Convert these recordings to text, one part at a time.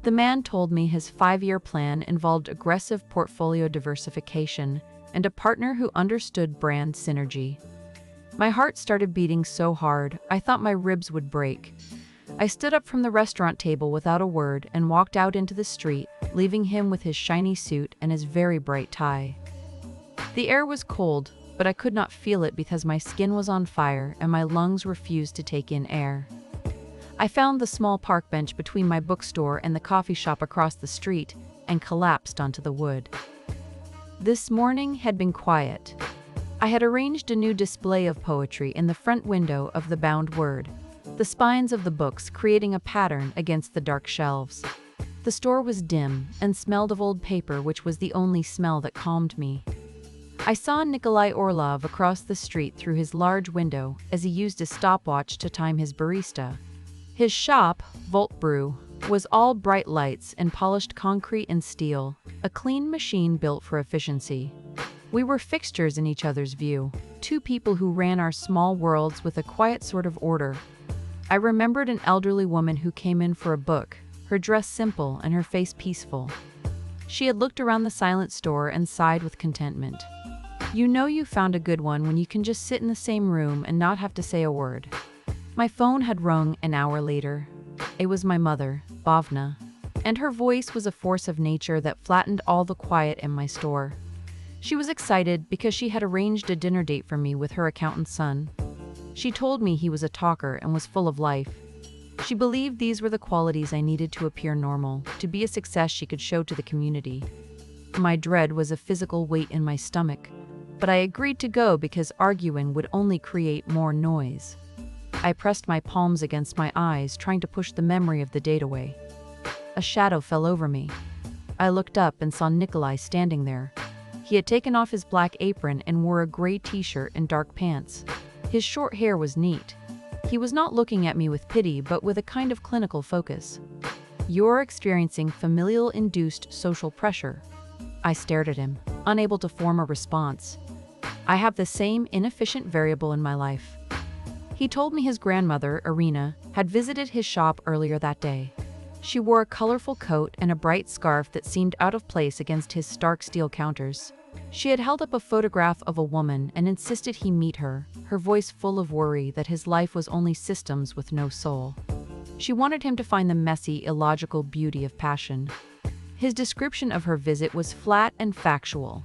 The man told me his 5-year plan involved aggressive portfolio diversification and a partner who understood brand synergy. My heart started beating so hard, I thought my ribs would break. I stood up from the restaurant table without a word and walked out into the street, leaving him with his shiny suit and his very bright tie. The air was cold, but I could not feel it because my skin was on fire and my lungs refused to take in air. I found the small park bench between my bookstore and the coffee shop across the street and collapsed onto the wood. This morning had been quiet. I had arranged a new display of poetry in the front window of the bound word, the spines of the books creating a pattern against the dark shelves. The store was dim and smelled of old paper, which was the only smell that calmed me. I saw Nikolai Orlov across the street through his large window as he used his stopwatch to time his barista. His shop, Volt Brew, was all bright lights and polished concrete and steel, a clean machine built for efficiency. We were fixtures in each other's view, two people who ran our small worlds with a quiet sort of order. I remembered an elderly woman who came in for a book, her dress simple and her face peaceful. She had looked around the silent store and sighed with contentment. You know you found a good one when you can just sit in the same room and not have to say a word. My phone had rung an hour later. It was my mother, Bhavna, and her voice was a force of nature that flattened all the quiet in my store. She was excited because she had arranged a dinner date for me with her accountant's son. She told me he was a talker and was full of life. She believed these were the qualities I needed to appear normal, to be a success she could show to the community. My dread was a physical weight in my stomach, but I agreed to go because arguing would only create more noise. I pressed my palms against my eyes, trying to push the memory of the date away. A shadow fell over me. I looked up and saw Nikolai standing there. He had taken off his black apron and wore a gray t-shirt and dark pants. His short hair was neat. He was not looking at me with pity, but with a kind of clinical focus. You're experiencing familial-induced social pressure. I stared at him, unable to form a response. I have the same inefficient variable in my life. He told me his grandmother, Irina, had visited his shop earlier that day. She wore a colorful coat and a bright scarf that seemed out of place against his stark steel counters. She had held up a photograph of a woman and insisted he meet her, her voice full of worry that his life was only systems with no soul. She wanted him to find the messy, illogical beauty of passion. His description of her visit was flat and factual.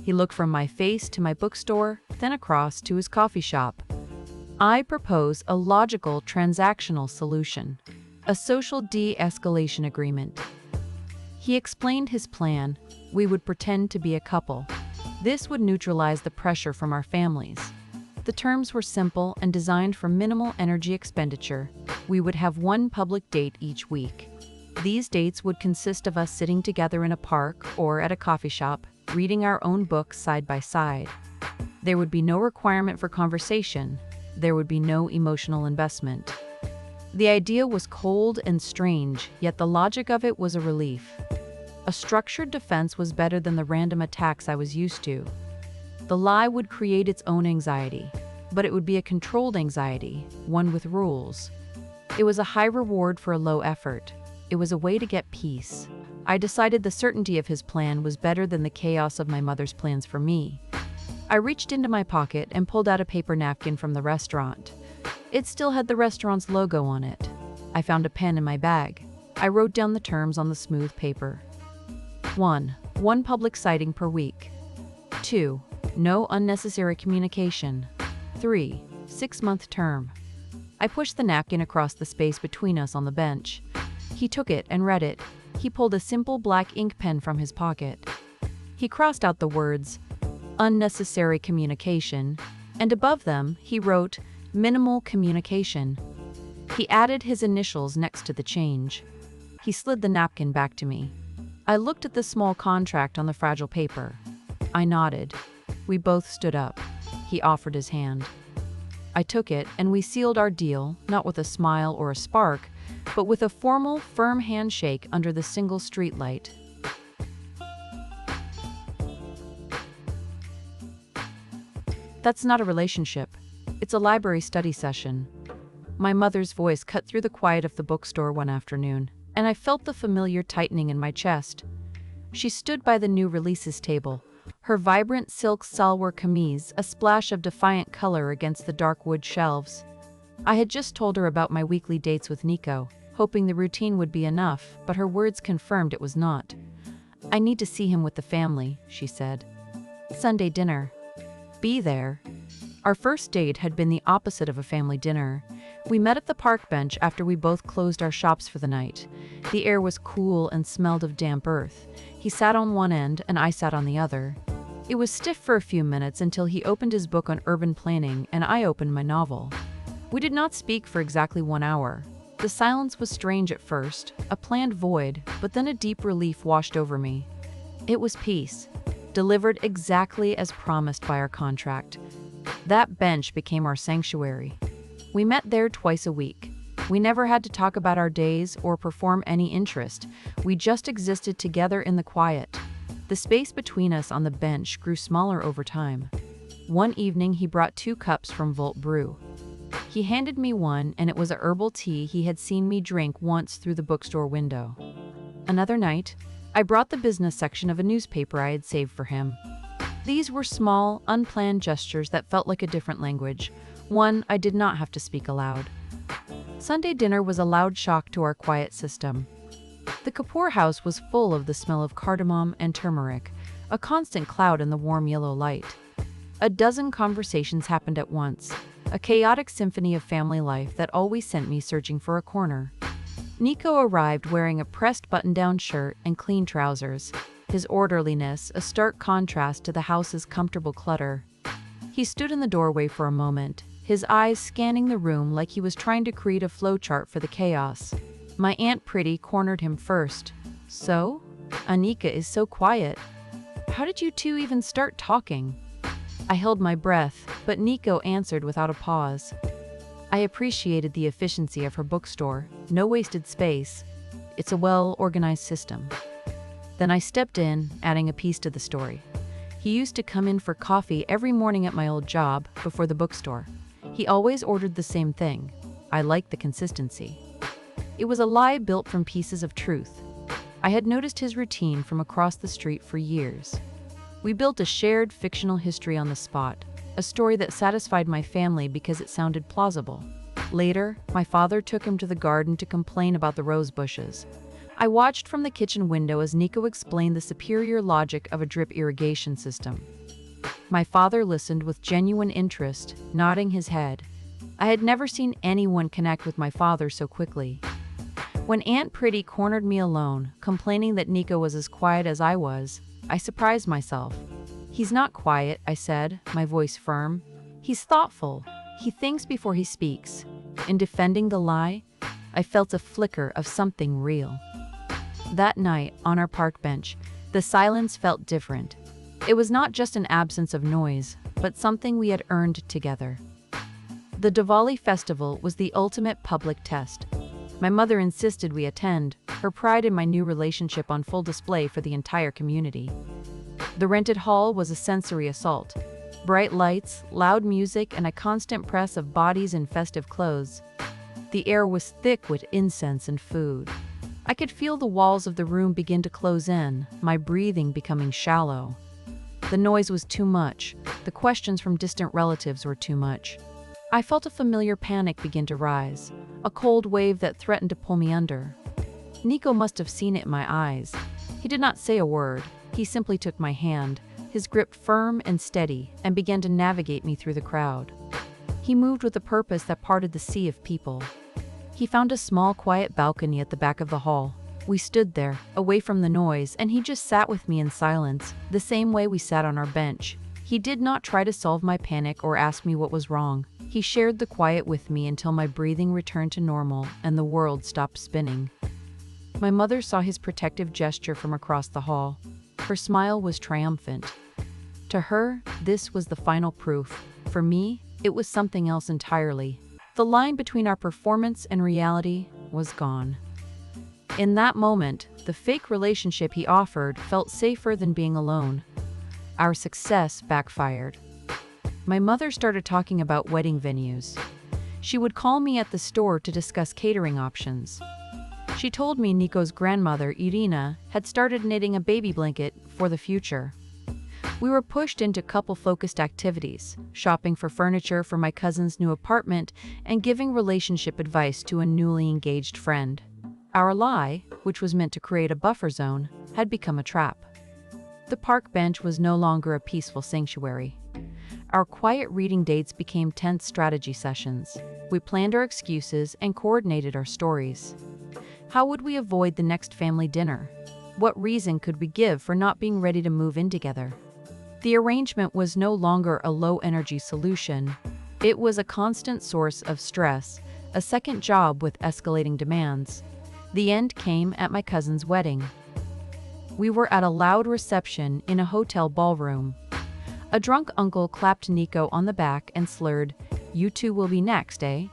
He looked from my face to my bookstore, then across to his coffee shop. I propose a logical transactional solution, a social de-escalation agreement. He explained his plan. We would pretend to be a couple. This would neutralize the pressure from our families. The terms were simple and designed for minimal energy expenditure. We would have one public date each week. These dates would consist of us sitting together in a park or at a coffee shop, reading our own books side by side. There would be no requirement for conversation. There would be no emotional investment. The idea was cold and strange, yet the logic of it was a relief. A structured defense was better than the random attacks I was used to. The lie would create its own anxiety, but it would be a controlled anxiety, one with rules. It was a high reward for a low effort. It was a way to get peace. I decided the certainty of his plan was better than the chaos of my mother's plans for me. I reached into my pocket and pulled out a paper napkin from the restaurant. It still had the restaurant's logo on it. I found a pen in my bag. I wrote down the terms on the smooth paper. 1. One public sighting per week. 2. No unnecessary communication. 3. 6-month term. I pushed the napkin across the space between us on the bench. He took it and read it. He pulled a simple black ink pen from his pocket. He crossed out the words, unnecessary communication, and above them, he wrote, minimal communication. He added his initials next to the change. He slid the napkin back to me. I looked at the small contract on the fragile paper. I nodded. We both stood up. He offered his hand. I took it, and we sealed our deal, not with a smile or a spark, but with a formal, firm handshake under the single streetlight. That's not a relationship. It's a library study session. My mother's voice cut through the quiet of the bookstore one afternoon, and I felt the familiar tightening in my chest. She stood by the new releases table, her vibrant silk salwar kameez a splash of defiant color against the dark wood shelves. I had just told her about my weekly dates with Niko, hoping the routine would be enough, but her words confirmed it was not. "I need to see him with the family," she said. "Sunday dinner." Be there. Our first date had been the opposite of a family dinner. We met at the park bench after we both closed our shops for the night. The air was cool and smelled of damp earth. He sat on one end and I sat on the other. It was stiff for a few minutes until he opened his book on urban planning and I opened my novel. We did not speak for exactly 1 hour. The silence was strange at first, a planned void, but then a deep relief washed over me. It was peace, delivered exactly as promised by our contract. That bench became our sanctuary. We met there twice a week. We never had to talk about our days or perform any interest. We just existed together in the quiet. The space between us on the bench grew smaller over time. One evening he brought 2 cups from Volt Brew. He handed me one, and it was a herbal tea he had seen me drink once through the bookstore window. Another night, I brought the business section of a newspaper I had saved for him. These were small, unplanned gestures that felt like a different language, one I did not have to speak aloud. Sunday dinner was a loud shock to our quiet system. The Kapoor house was full of the smell of cardamom and turmeric, a constant cloud in the warm yellow light. A dozen conversations happened at once, a chaotic symphony of family life that always sent me searching for a corner. Niko arrived wearing a pressed button-down shirt and clean trousers, his orderliness a stark contrast to the house's comfortable clutter. He stood in the doorway for a moment, his eyes scanning the room like he was trying to create a flowchart for the chaos. My Aunt Pretty cornered him first. "So? Anika is so quiet. How did you two even start talking?" I held my breath, but Niko answered without a pause. I appreciated the efficiency of her bookstore, no wasted space. It's a well-organized system. Then I stepped in, adding a piece to the story. He used to come in for coffee every morning at my old job, before the bookstore. He always ordered the same thing. I liked the consistency. It was a lie built from pieces of truth. I had noticed his routine from across the street for years. We built a shared fictional history on the spot, a story that satisfied my family because it sounded plausible. Later, my father took him to the garden to complain about the rose bushes. I watched from the kitchen window as Niko explained the superior logic of a drip irrigation system. My father listened with genuine interest, nodding his head. I had never seen anyone connect with my father so quickly. When Aunt Pretty cornered me alone, complaining that Niko was as quiet as I was, I surprised myself. "He's not quiet," I said, my voice firm. "He's thoughtful. He thinks before he speaks." In defending the lie, I felt a flicker of something real. That night, on our park bench, the silence felt different. It was not just an absence of noise, but something we had earned together. The Diwali festival was the ultimate public test. My mother insisted we attend, her pride in my new relationship on full display for the entire community. The rented hall was a sensory assault. Bright lights, loud music, and a constant press of bodies in festive clothes. The air was thick with incense and food. I could feel the walls of the room begin to close in, my breathing becoming shallow. The noise was too much. The questions from distant relatives were too much. I felt a familiar panic begin to rise, a cold wave that threatened to pull me under. Niko must have seen it in my eyes. He did not say a word. He simply took my hand, his grip firm and steady, and began to navigate me through the crowd. He moved with a purpose that parted the sea of people. He found a small, quiet balcony at the back of the hall. We stood there, away from the noise, and he just sat with me in silence, the same way we sat on our bench. He did not try to solve my panic or ask me what was wrong. He shared the quiet with me until my breathing returned to normal and the world stopped spinning. My mother saw his protective gesture from across the hall. Her smile was triumphant. To her, this was the final proof. For me, it was something else entirely. The line between our performance and reality was gone. In that moment, the fake relationship he offered felt safer than being alone. Our success backfired. My mother started talking about wedding venues. She would call me at the store to discuss catering options. She told me Niko's grandmother, Irina, had started knitting a baby blanket for the future. We were pushed into couple-focused activities, shopping for furniture for my cousin's new apartment and giving relationship advice to a newly engaged friend. Our lie, which was meant to create a buffer zone, had become a trap. The park bench was no longer a peaceful sanctuary. Our quiet reading dates became tense strategy sessions. We planned our excuses and coordinated our stories. How would we avoid the next family dinner? What reason could we give for not being ready to move in together? The arrangement was no longer a low-energy solution. It was a constant source of stress, a second job with escalating demands. The end came at my cousin's wedding. We were at a loud reception in a hotel ballroom. A drunk uncle clapped Niko on the back and slurred, "You two will be next, eh?"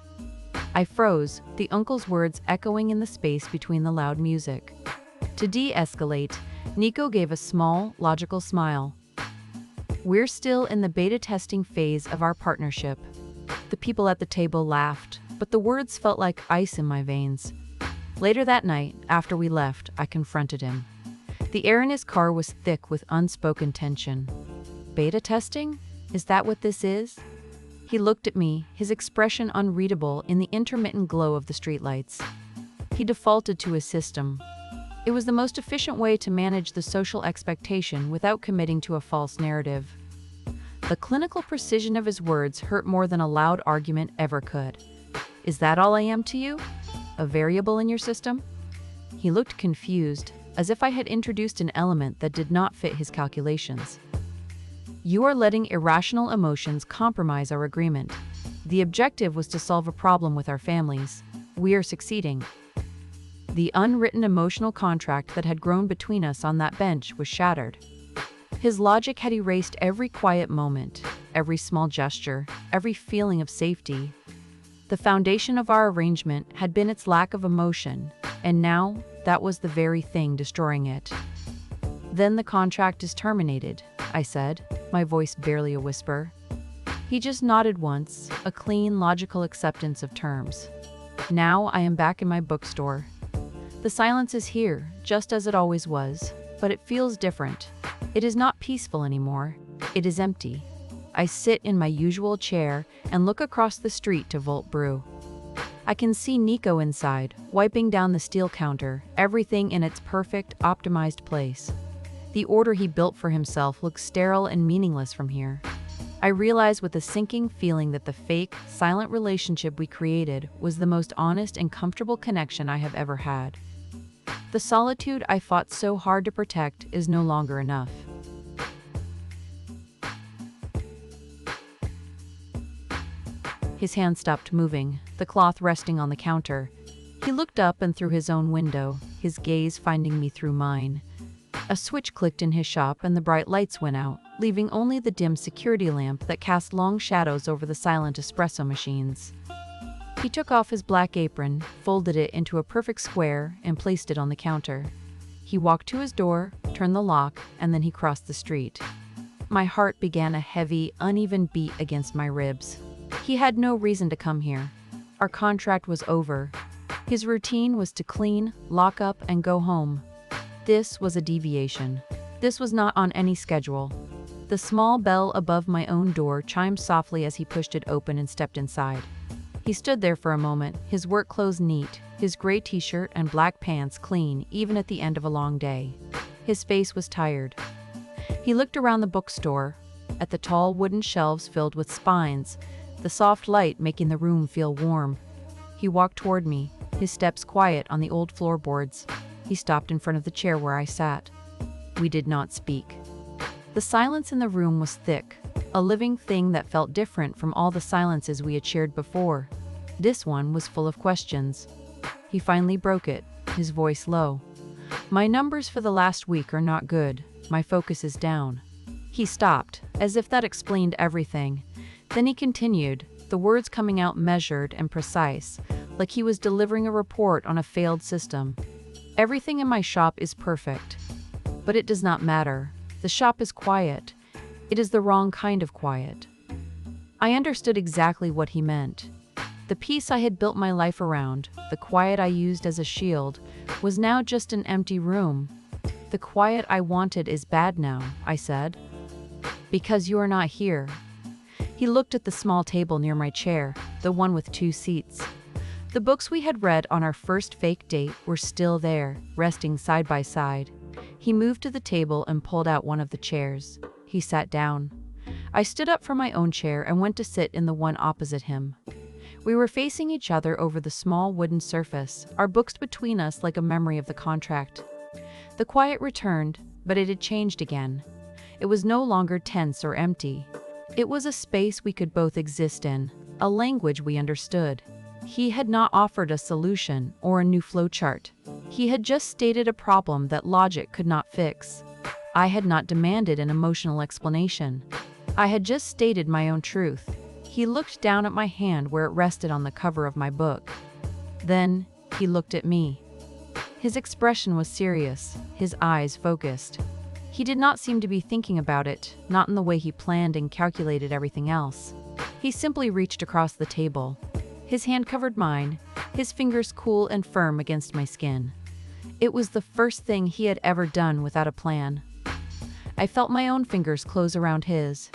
I froze, the uncle's words echoing in the space between the loud music. To de-escalate, Niko gave a small, logical smile. "We're still in the beta testing phase of our partnership." The people at the table laughed, but the words felt like ice in my veins. Later that night, after we left, I confronted him. The air in his car was thick with unspoken tension. "Beta testing? Is that what this is?" He looked at me, his expression unreadable in the intermittent glow of the streetlights. He defaulted to his system. It was the most efficient way to manage the social expectation without committing to a false narrative. The clinical precision of his words hurt more than a loud argument ever could. "Is that all I am to you? A variable in your system?" He looked confused, as if I had introduced an element that did not fit his calculations. "You are letting irrational emotions compromise our agreement. The objective was to solve a problem with our families. We are succeeding." The unwritten emotional contract that had grown between us on that bench was shattered. His logic had erased every quiet moment, every small gesture, every feeling of safety. The foundation of our arrangement had been its lack of emotion, and now that was the very thing destroying it. "Then the contract is terminated," I said, my voice barely a whisper. He just nodded once, a clean, logical acceptance of terms. Now I am back in my bookstore. The silence is here, just as it always was, but it feels different. It is not peaceful anymore. It is empty. I sit in my usual chair and look across the street to Volt Brew. I can see Niko inside, wiping down the steel counter, everything in its perfect, optimized place. The order he built for himself looks sterile and meaningless from here. I realize with a sinking feeling that the fake, silent relationship we created was the most honest and comfortable connection I have ever had. The solitude I fought so hard to protect is no longer enough. His hand stopped moving, the cloth resting on the counter. He looked up and through his own window, his gaze finding me through mine. A switch clicked in his shop and the bright lights went out, leaving only the dim security lamp that cast long shadows over the silent espresso machines. He took off his black apron, folded it into a perfect square, and placed it on the counter. He walked to his door, turned the lock, and then he crossed the street. My heart began a heavy, uneven beat against my ribs. He had no reason to come here. Our contract was over. His routine was to clean, lock up, and go home. This was a deviation. This was not on any schedule. The small bell above my own door chimed softly as he pushed it open and stepped inside. He stood there for a moment, his work clothes neat, his gray t-shirt and black pants clean even at the end of a long day. His face was tired. He looked around the bookstore, at the tall wooden shelves filled with spines, the soft light making the room feel warm. He walked toward me, his steps quiet on the old floorboards. He stopped in front of the chair where I sat. We did not speak. The silence in the room was thick, a living thing that felt different from all the silences we had shared before. This one was full of questions. He finally broke it, his voice low. "My numbers for the last week are not good. My focus is down." He stopped, as if that explained everything. Then he continued, the words coming out measured and precise, like he was delivering a report on a failed system. "Everything in my shop is perfect. But it does not matter. The shop is quiet. It is the wrong kind of quiet. I understood exactly what he meant. The peace I had built my life around, the quiet I used as a shield, was now just an empty room. The quiet I wanted is bad now, I said. Because you are not here. He looked at the small table near my chair, the one with 2 seats. The books we had read on our first fake date were still there, resting side by side. He moved to the table and pulled out one of the chairs. He sat down. I stood up from my own chair and went to sit in the one opposite him. We were facing each other over the small wooden surface, our books between us like a memory of the contract. The quiet returned, but it had changed again. It was no longer tense or empty. It was a space we could both exist in, a language we understood. He had not offered a solution or a new flowchart. He had just stated a problem that logic could not fix. I had not demanded an emotional explanation. I had just stated my own truth. He looked down at my hand where it rested on the cover of my book. Then, he looked at me. His expression was serious, his eyes focused. He did not seem to be thinking about it, not in the way he planned and calculated everything else. He simply reached across the table. His hand covered mine, his fingers cool and firm against my skin. It was the first thing he had ever done without a plan. I felt my own fingers close around his,